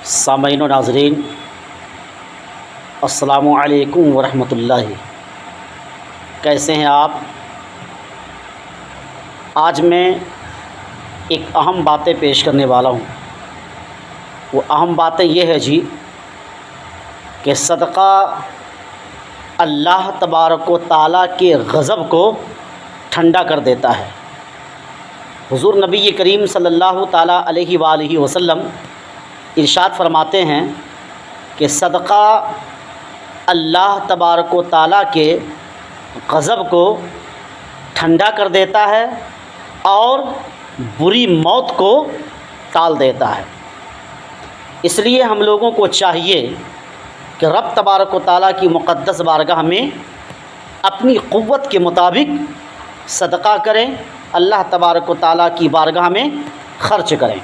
سامعین و ناظرین، السلام علیکم ورحمۃ اللہ۔ کیسے ہیں آپ؟ آج میں ایک اہم باتیں پیش کرنے والا ہوں۔ وہ اہم باتیں یہ ہے کہ صدقہ اللہ تبارک و تعالیٰ کے غضب کو ٹھنڈا کر دیتا ہے۔ حضور نبی کریم صلی اللہ تعالیٰ علیہ وآلہ وسلم ارشاد فرماتے ہیں کہ صدقہ اللہ تبارک و تعالیٰ کے غضب کو ٹھنڈا کر دیتا ہے اور بری موت کو ٹال دیتا ہے۔ اس لیے ہم لوگوں کو چاہیے کہ رب تبارک و تعالیٰ کی مقدس بارگاہ میں اپنی قوت کے مطابق صدقہ کریں، اللہ تبارک و تعالیٰ کی بارگاہ میں خرچ کریں۔